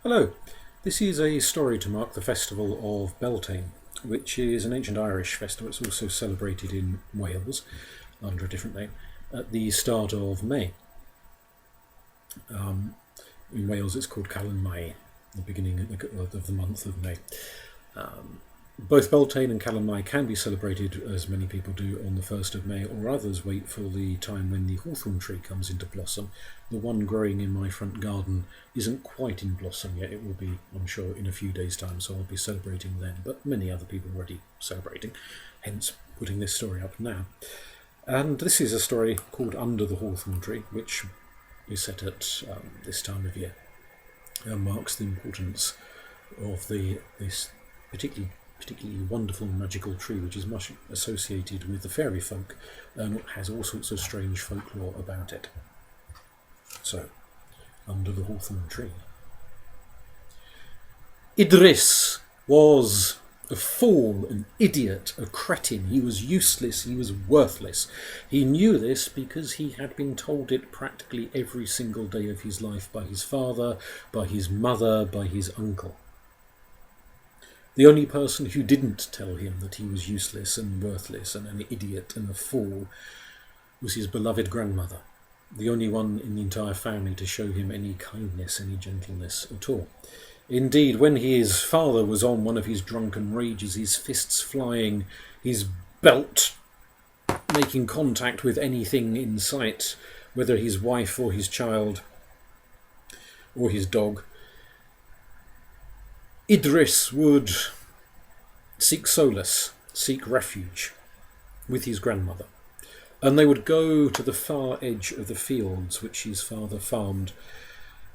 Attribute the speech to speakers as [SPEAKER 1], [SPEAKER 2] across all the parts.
[SPEAKER 1] Hello, this is a story to mark the festival of Beltane, which is an ancient Irish festival. It's also celebrated in Wales under a different name at the start of May. In Wales it's called Calan Mai, the beginning of the month of May. Both Beltane and Calan Mai can be celebrated, as many people do, on the 1st of May, or others wait for the time when the hawthorn tree comes into blossom. The one growing in my front garden isn't quite in blossom yet. It will be, I'm sure, in a few days' time, so I'll be celebrating then. But many other people are already celebrating, hence putting this story up now. And this is a story called Under the Hawthorn Tree, which is set at this time of year and marks the importance of this particularly wonderful and magical tree, which is much associated with the fairy folk and has all sorts of strange folklore about it. So, Under the Hawthorn Tree. Idris was a fool, an idiot, a cretin. He was useless, he was worthless. He knew this because he had been told it practically every single day of his life by his father, by his mother, by his uncle. The only person who didn't tell him that he was useless and worthless and an idiot and a fool was his beloved grandmother, the only one in the entire family to show him any kindness, any gentleness at all. Indeed, when his father was on one of his drunken rages, his fists flying, his belt making contact with anything in sight, whether his wife or his child or his dog, Idris would seek solace, seek refuge with his grandmother. And they would go to the far edge of the fields which his father farmed,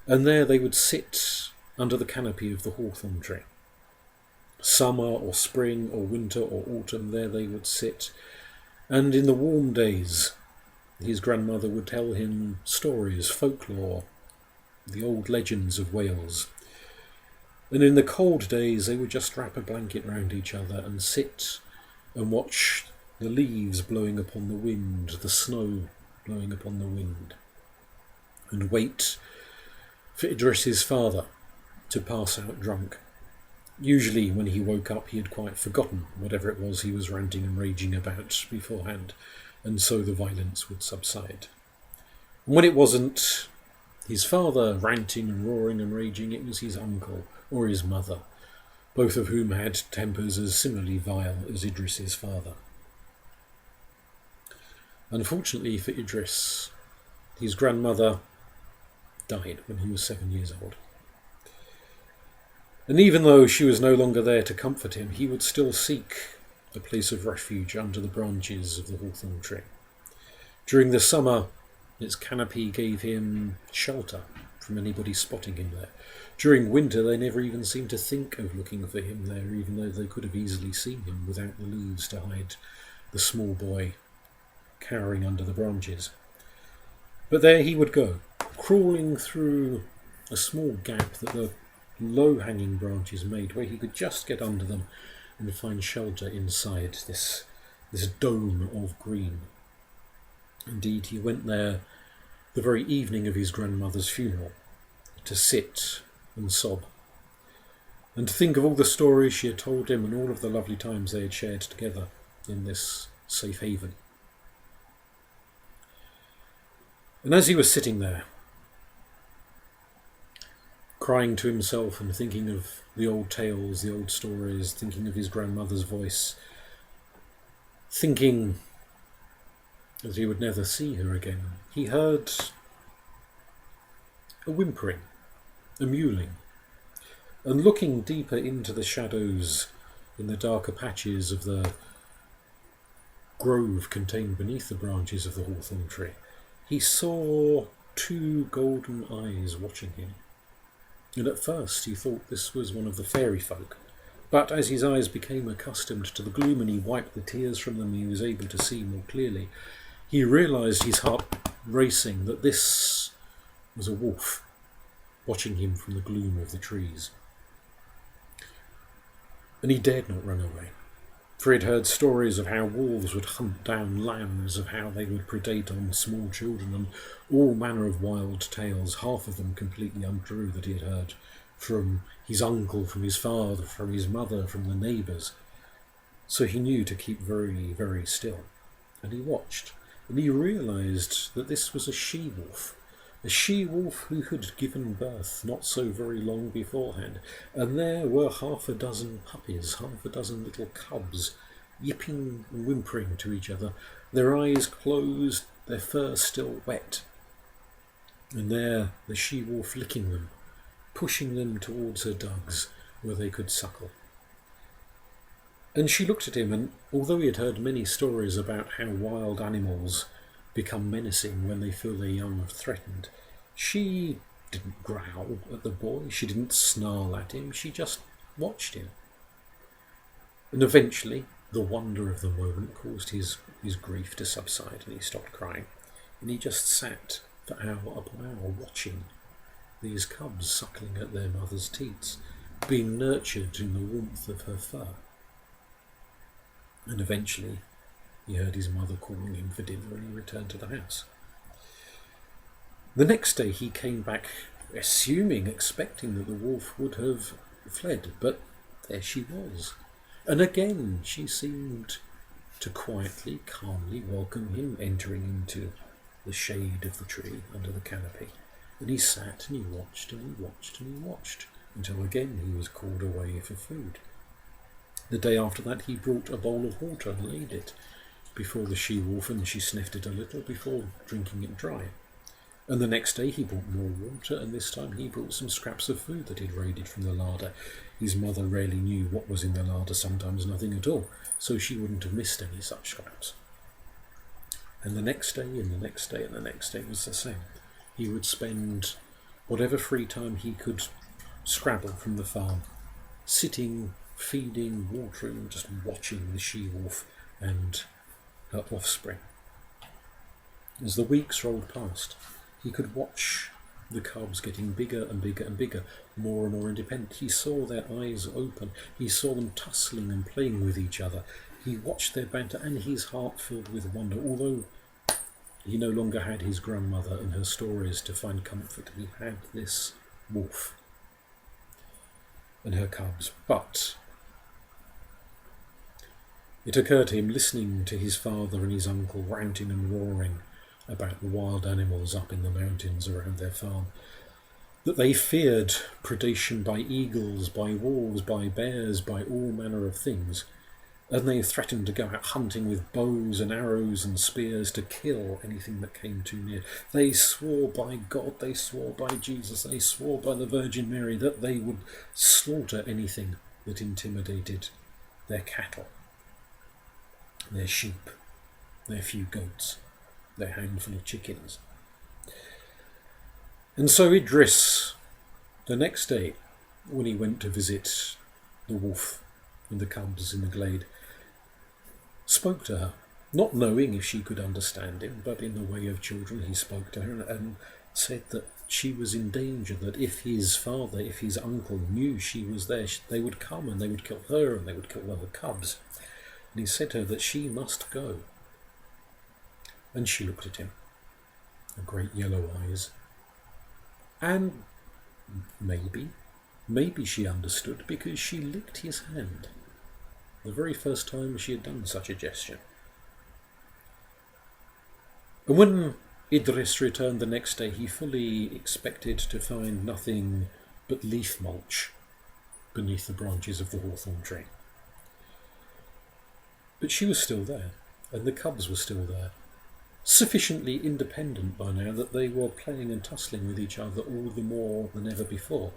[SPEAKER 1] and there they would sit under the canopy of the hawthorn tree. Summer or spring or winter or autumn, there they would sit. And in the warm days, his grandmother would tell him stories, folklore, the old legends of Wales. And in the cold days, they would just wrap a blanket round each other and sit and watch the leaves blowing upon the wind, the snow blowing upon the wind, and wait for Idris's father to pass out drunk. Usually when he woke up, he had quite forgotten whatever it was he was ranting and raging about beforehand, and so the violence would subside. And when it wasn't his father ranting and roaring and raging, it was his uncle or his mother, both of whom had tempers as similarly vile as Idris's father. Unfortunately for Idris, his grandmother died when he was 7 years old. And even though she was no longer there to comfort him, he would still seek a place of refuge under the branches of the hawthorn tree. During the summer, its canopy gave him shelter from anybody spotting him there. During winter, they never even seemed to think of looking for him there, even though they could have easily seen him without the leaves to hide the small boy cowering under the branches. But there he would go, crawling through a small gap that the low-hanging branches made, where he could just get under them and find shelter inside this dome of green. Indeed, he went there the very evening of his grandmother's funeral to sit and sob, and to think of all the stories she had told him and all of the lovely times they had shared together in this safe haven. And as he was sitting there, crying to himself and thinking of the old tales, the old stories, thinking of his grandmother's voice, thinking that he would never see her again, he heard a whimpering, a mewling, and looking deeper into the shadows in the darker patches of the grove contained beneath the branches of the hawthorn tree, he saw two golden eyes watching him. And at first he thought this was one of the fairy folk, but as his eyes became accustomed to the gloom and he wiped the tears from them, he was able to see more clearly. He realised, his heart racing, that this was a wolf watching him from the gloom of the trees. And he dared not run away, for he had heard stories of how wolves would hunt down lambs, of how they would predate on small children, and all manner of wild tales, half of them completely untrue, that he had heard from his uncle, from his father, from his mother, from the neighbours. So he knew to keep very, very still. And he watched, and he realised that this was a she-wolf. A she-wolf who had given birth not so very long beforehand. And there were half a dozen puppies, half a dozen little cubs, yipping and whimpering to each other, their eyes closed, their fur still wet. And there the she-wolf licking them, pushing them towards her dugs where they could suckle. And she looked at him, and although he had heard many stories about how wild animals become menacing when they feel their young are threatened, she didn't growl at the boy, she didn't snarl at him, she just watched him. And eventually the wonder of the moment caused his grief to subside, and he stopped crying, and he just sat for hour upon hour watching these cubs suckling at their mother's teats, being nurtured in the warmth of her fur. And eventually he heard his mother calling him for dinner, and he returned to the house. The next day he came back, expecting that the wolf would have fled, but there she was. And again she seemed to quietly, calmly welcome him entering into the shade of the tree under the canopy. And he sat and he watched and he watched and he watched until again he was called away for food. The day after that he brought a bowl of water and laid it before the she-wolf, and she sniffed it a little before drinking it dry. And the next day he brought more water, and this time he brought some scraps of food that he'd raided from the larder. His mother rarely knew what was in the larder, sometimes nothing at all, so she wouldn't have missed any such scraps. And the next day, and the next day, and the next day was the same. He would spend whatever free time he could scrabble from the farm, sitting, feeding, watering, just watching the she-wolf and her offspring. As the weeks rolled past, he could watch the cubs getting bigger and bigger and bigger, more and more independent. He saw their eyes open. He saw them tussling and playing with each other. He watched their banter, and his heart filled with wonder. Although he no longer had his grandmother and her stories to find comfort, he had this wolf and her cubs. But it occurred to him, listening to his father and his uncle ranting and roaring about the wild animals up in the mountains around their farm, that they feared predation by eagles, by wolves, by bears, by all manner of things, and they threatened to go out hunting with bows and arrows and spears to kill anything that came too near. They swore by God, they swore by Jesus, they swore by the Virgin Mary that they would slaughter anything that intimidated their cattle, their sheep, their few goats, their handful of chickens. And so Idris, the next day, when he went to visit the wolf and the cubs in the glade, spoke to her, not knowing if she could understand him, but in the way of children he spoke to her and said that she was in danger, that if his father, if his uncle knew she was there, they would come and they would kill her and they would kill the cubs. And he said to her that she must go. And she looked at him, her great yellow eyes, and maybe she understood, because she licked his hand, the very first time she had done such a gesture. And when Idris returned the next day, he fully expected to find nothing but leaf mulch beneath the branches of the hawthorn tree. But she was still there, and the cubs were still there, sufficiently independent by now that they were playing and tussling with each other all the more than ever before.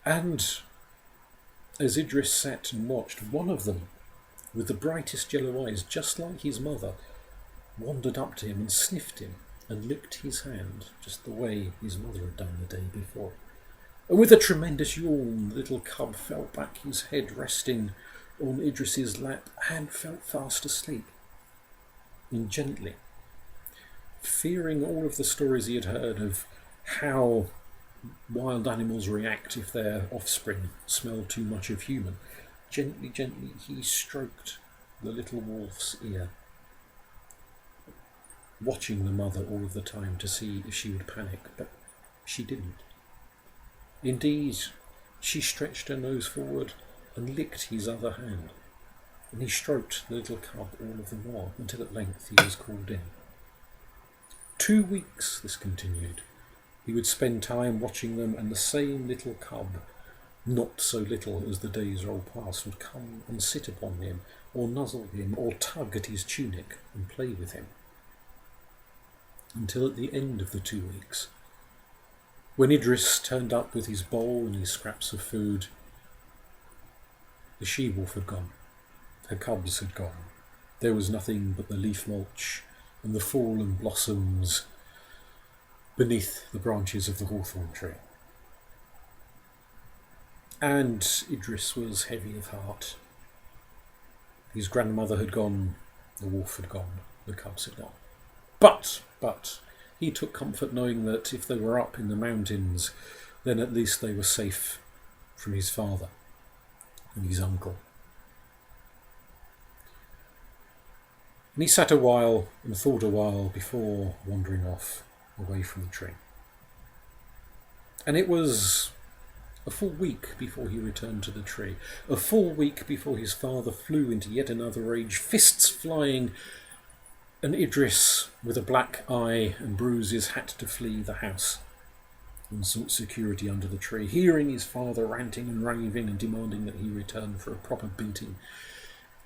[SPEAKER 1] And as Idris sat and watched, one of them, with the brightest yellow eyes, just like his mother, wandered up to him and sniffed him and licked his hand, just the way his mother had done the day before. And with a tremendous yawn, the little cub fell back, his head resting on Idris's lap, and fell fast asleep. And gently, fearing all of the stories he had heard of how wild animals react if their offspring smell too much of human, gently he stroked the little wolf's ear, watching the mother all of the time to see if she would panic, but she didn't. Indeed, She stretched her nose forward and licked his other hand, and he stroked the little cub all of the more, until at length he was called in. 2 weeks this continued. He would spend time watching them, and the same little cub, not so little as the days rolled past, would come and sit upon him, or nuzzle him, or tug at his tunic and play with him. Until at the end of the 2 weeks, when Idris turned up with his bowl and his scraps of food, the she-wolf had gone. Her cubs had gone. There was nothing but the leaf mulch and the fallen blossoms beneath the branches of the hawthorn tree. And Idris was heavy of heart. His grandmother had gone, the wolf had gone, the cubs had gone. But he took comfort knowing that if they were up in the mountains, then at least they were safe from his father and his uncle. And he sat a while and thought a while before wandering off away from the tree. And it was a full week before he returned to the tree. A full week before his father flew into yet another rage, fists flying, and Idris, with a black eye and bruises, had to flee the house and sought security under the tree, hearing his father ranting and raving and demanding that he return for a proper beating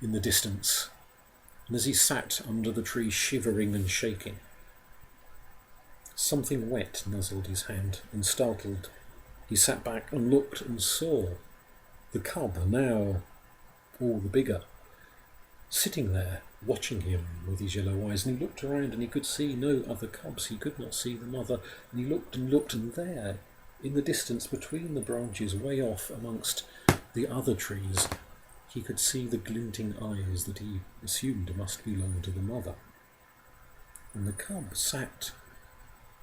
[SPEAKER 1] in the distance. And as he sat under the tree shivering and shaking, something wet nuzzled his hand, and startled, he sat back and looked and saw the cub, now all the bigger, sitting there watching him with his yellow eyes. And he looked around and he could see no other cubs. He could not see the mother. And he looked, and there, in the distance between the branches, way off amongst the other trees, he could see the glinting eyes that he assumed must belong to the mother. And the cub sat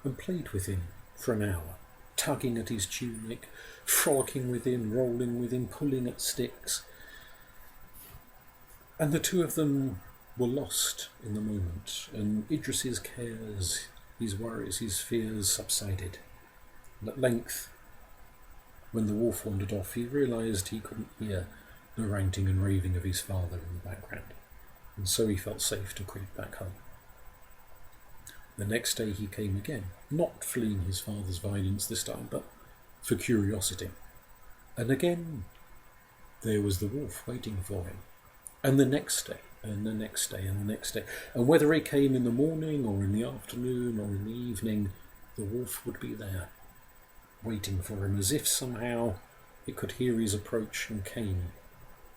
[SPEAKER 1] and played with him for an hour, tugging at his tunic, frolicking with him, rolling with him, pulling at sticks. And the two of them were lost in the moment, and Idris's cares, his worries, his fears subsided. And at length, when the wolf wandered off, he realised he couldn't hear the ranting and raving of his father in the background, and so he felt safe to creep back home. The next day he came again, not fleeing his father's violence this time, but for curiosity. And again there was the wolf waiting for him. And the next day, and the next day, and the next day. And whether he came in the morning, or in the afternoon, or in the evening, the wolf would be there, waiting for him, as if somehow it could hear his approach and came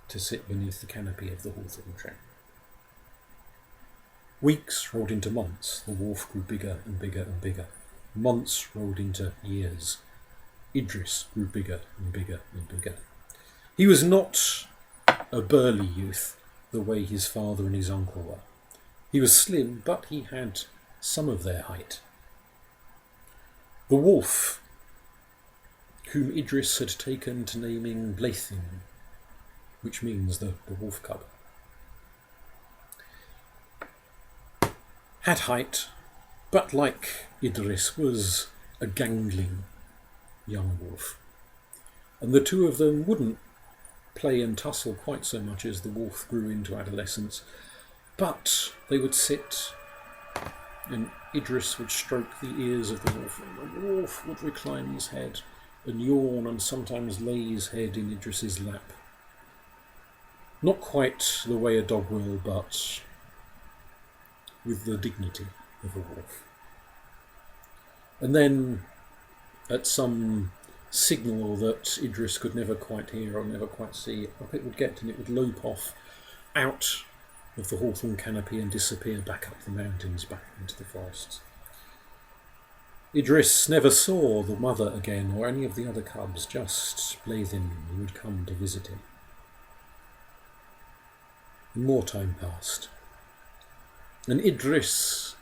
[SPEAKER 1] to sit beneath the canopy of the hawthorn tree. Weeks rolled into months. The wolf grew bigger and bigger and bigger. Months rolled into years. Idris grew bigger and bigger and bigger. He was not a burly youth the way his father and his uncle were. He was slim, but he had some of their height. The wolf, whom Idris had taken to naming Beltane, which means the wolf cub, had height, but like Idris was a gangling young wolf. And the two of them wouldn't play and tussle quite so much as the wolf grew into adolescence, but they would sit and Idris would stroke the ears of the wolf, and the wolf would recline his head and yawn and sometimes lay his head in Idris's lap. Not quite the way a dog will, but with the dignity of a wolf. And then, at some signal that Idris could never quite hear or never quite see, up it would get, and it would lope off out of the hawthorn canopy and disappear back up the mountains, back into the forests. Idris never saw the mother again or any of the other cubs, just Beltane, who would come to visit him. And more time passed. And Idris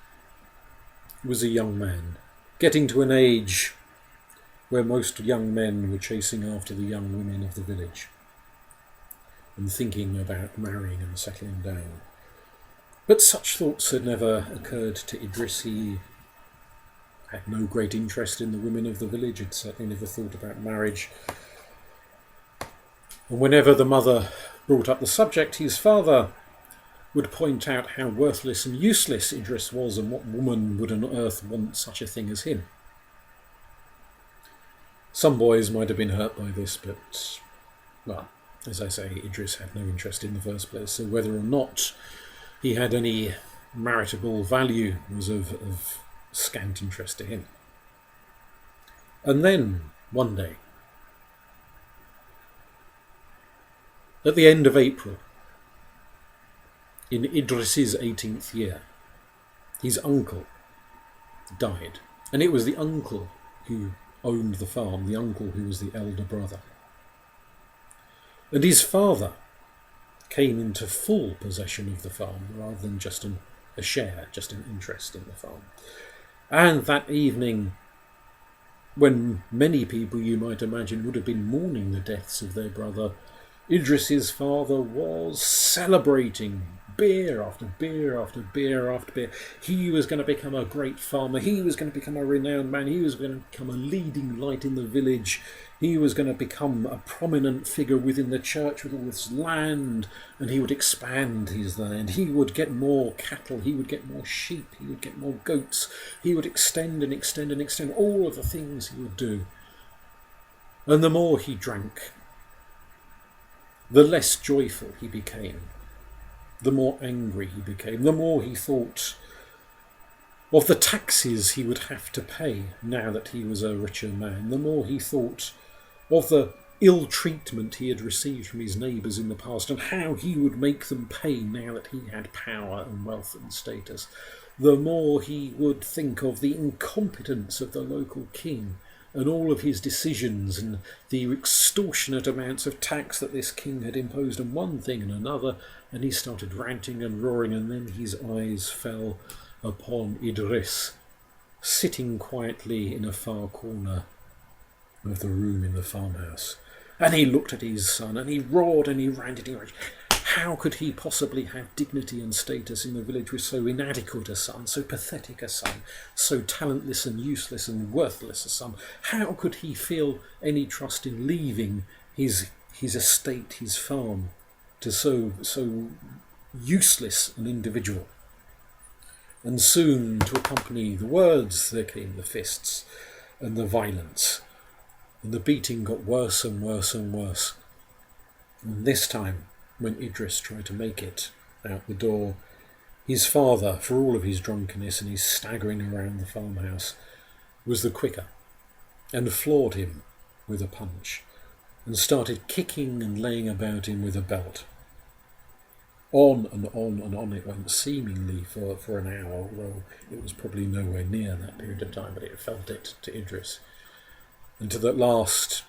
[SPEAKER 1] was a young man, getting to an age where most young men were chasing after the young women of the village and thinking about marrying and settling down. But such thoughts had never occurred to Idris. He had no great interest in the women of the village, had certainly never thought about marriage. And whenever the mother brought up the subject, his father would point out how worthless and useless Idris was, and what woman would on earth want such a thing as him. Some boys might have been hurt by this, but, well, as I say, Idris had no interest in the first place, so whether or not he had any maritable value was of scant interest to him. And then, one day, at the end of April, in Idris's 18th year, his uncle died. And it was the uncle who owned the farm, the uncle who was the elder brother. And his father came into full possession of the farm rather than just a share, just an interest in the farm. And that evening, when many people, you might imagine, would have been mourning the deaths of their brother, Idris's father was celebrating beer after beer after beer after beer. He was going to become a great farmer. He was going to become a renowned man. He was going to become a leading light in the village. He was going to become a prominent figure within the church with all this land, and he would expand his land. He would get more cattle. He would get more sheep. He would get more goats. He would extend and extend and extend all of the things he would do. And the more he drank, the less joyful he became. The more angry he became, the more he thought of the taxes he would have to pay now that he was a richer man, the more he thought of the ill treatment he had received from his neighbours in the past and how he would make them pay now that he had power and wealth and status, the more he would think of the incompetence of the local king and all of his decisions and the extortionate amounts of tax that this king had imposed on one thing and another, and he started ranting and roaring, and then his eyes fell upon Idris, sitting quietly in a far corner of the room in the farmhouse. And he looked at his son, and he roared and he ranted and he raged. How could he possibly have dignity and status in the village with so inadequate a son, so pathetic a son, so talentless and useless and worthless a son? How could he feel any trust in leaving his estate, his farm, to so useless an individual? And soon, to accompany the words, there came the fists and the violence, and the beating got worse and worse and worse. And this time, when Idris tried to make it out the door, his father, for all of his drunkenness and his staggering around the farmhouse, was the quicker, and floored him with a punch, and started kicking and laying about him with a belt. On and on and on it went, seemingly for an hour, although it was probably nowhere near that period of time, but it felt it to Idris. Until at last,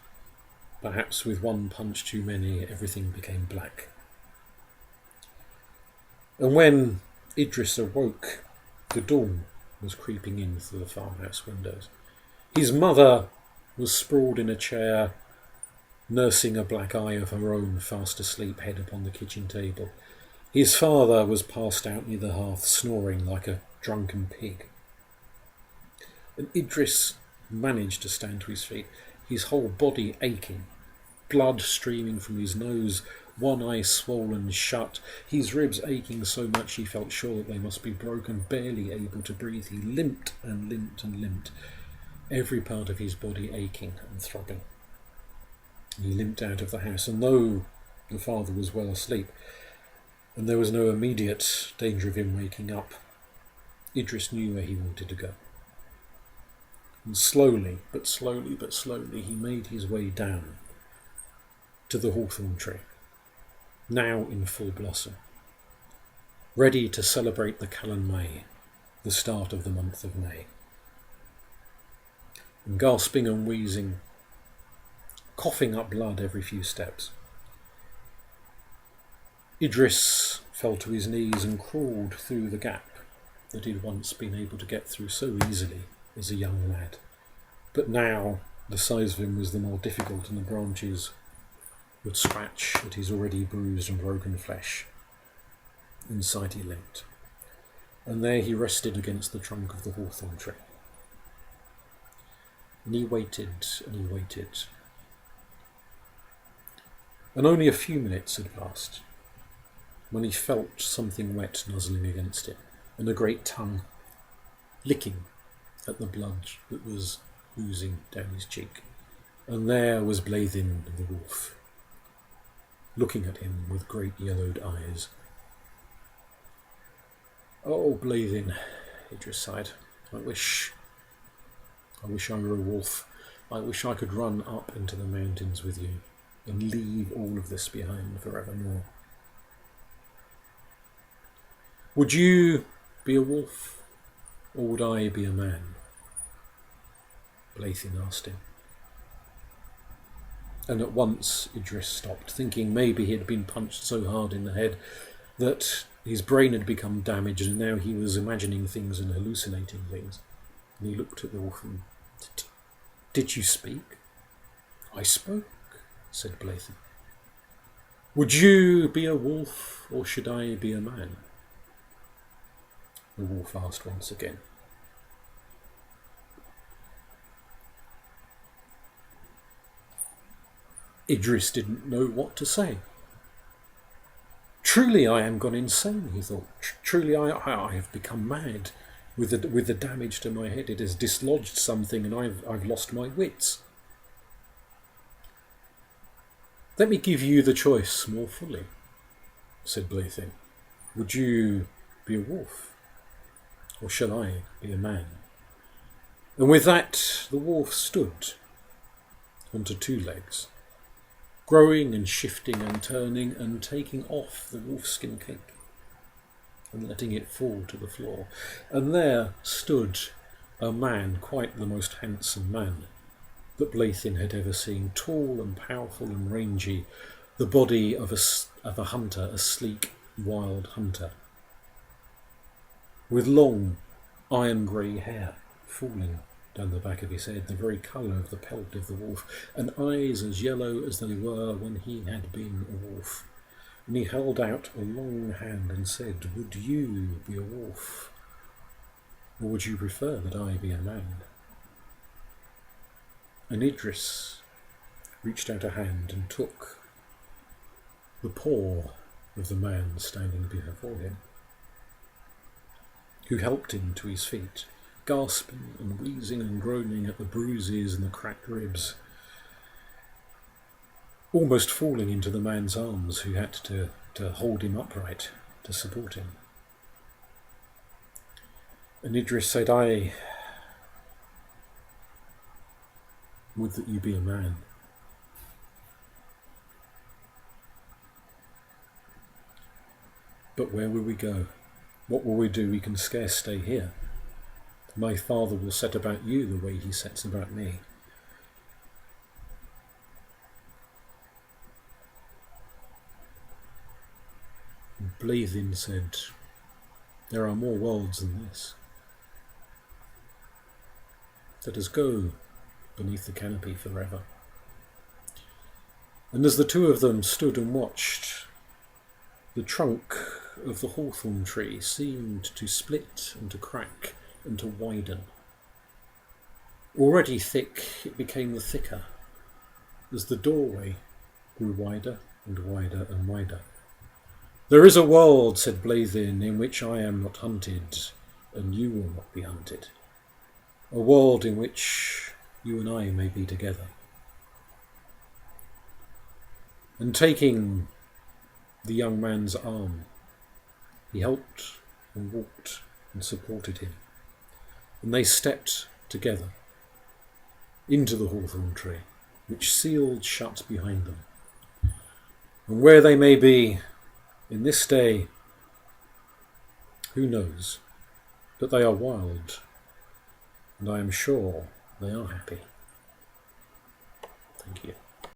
[SPEAKER 1] perhaps with one punch too many, everything became black. And when Idris awoke, the dawn was creeping in through the farmhouse windows. His mother was sprawled in a chair, nursing a black eye of her own, fast asleep, head upon the kitchen table. His father was passed out near the hearth, snoring like a drunken pig. And Idris managed to stand to his feet, his whole body aching, blood streaming from his nose, one eye swollen shut, his ribs aching so much he felt sure that they must be broken, barely able to breathe. He limped and limped and limped, every part of his body aching and throbbing. He limped out of the house, and though the father was well asleep, and there was no immediate danger of him waking up, Idris knew where he wanted to go. And slowly, he made his way down to the hawthorn tree, now in full blossom, ready to celebrate the Calan Mai, the start of the month of May. And gasping and wheezing, coughing up blood every few steps, Idris fell to his knees and crawled through the gap that he'd once been able to get through so easily as a young lad. But now the size of him was the more difficult, and the branches would scratch at his already bruised and broken flesh. Inside he limped, and there he rested against the trunk of the hawthorn tree. And he waited and he waited. and only a few minutes had passed when he felt something wet nuzzling against it, and a great tongue licking at the blood that was oozing down his cheek. And there was Beltane the wolf, looking at him with great yellowed eyes. "Oh, Beltane," Idris sighed. I wish I were a wolf. I wish I could run up into the mountains with you and leave all of this behind forevermore." "Would you be a wolf, or would I be a man?" Beltane asked him. And at once Idris stopped, thinking maybe he had been punched so hard in the head that his brain had become damaged and now he was imagining things and hallucinating things. And he looked at the wolf and, "Did you speak?" "I spoke," said Beltane. "Would you be a wolf, or should I be a man?" The wolf asked once again. Idris didn't know what to say. Truly I am gone insane, he thought. Truly I have become mad. With the damage to my head, it has dislodged something and I've lost my wits. "Let me give you the choice more fully," said Beltane. "Would you be a wolf, or shall I be a man?" And with that the wolf stood onto two legs, growing and shifting and turning and taking off the wolfskin cape and letting it fall to the floor. And there stood a man, quite the most handsome man that Beltane had ever seen, tall and powerful and rangy, the body of a hunter, a sleek, wild hunter, with long iron grey hair falling down the back of his head, the very colour of the pelt of the wolf, and eyes as yellow as they were when he had been a wolf. And he held out a long hand and said, "Would you be a wolf, or would you prefer that I be a man?" And Idris reached out a hand and took the paw of the man standing before him, who helped him to his feet, gasping and wheezing and groaning at the bruises and the cracked ribs, almost falling into the man's arms, who had to hold him upright to support him. And Idris said, "I would that you be a man." "But where will we go? What will we do? We can scarce stay here. My father will set about you the way he sets about me." Beltane said, "There are more worlds than this. Let us go beneath the canopy forever." And as the two of them stood and watched, the trunk of the hawthorn tree seemed to split and to crack and to widen. Already thick, it became thicker as the doorway grew wider and wider and wider. "There is a world," said Beltane, "in which I am not hunted, and you will not be hunted. A world in which you and I may be together." And taking the young man's arm, he helped and walked and supported him. And they stepped together into the hawthorn tree, which sealed shut behind them. And where they may be in this day, who knows? But they are wild, and I am sure they are happy. Thank you.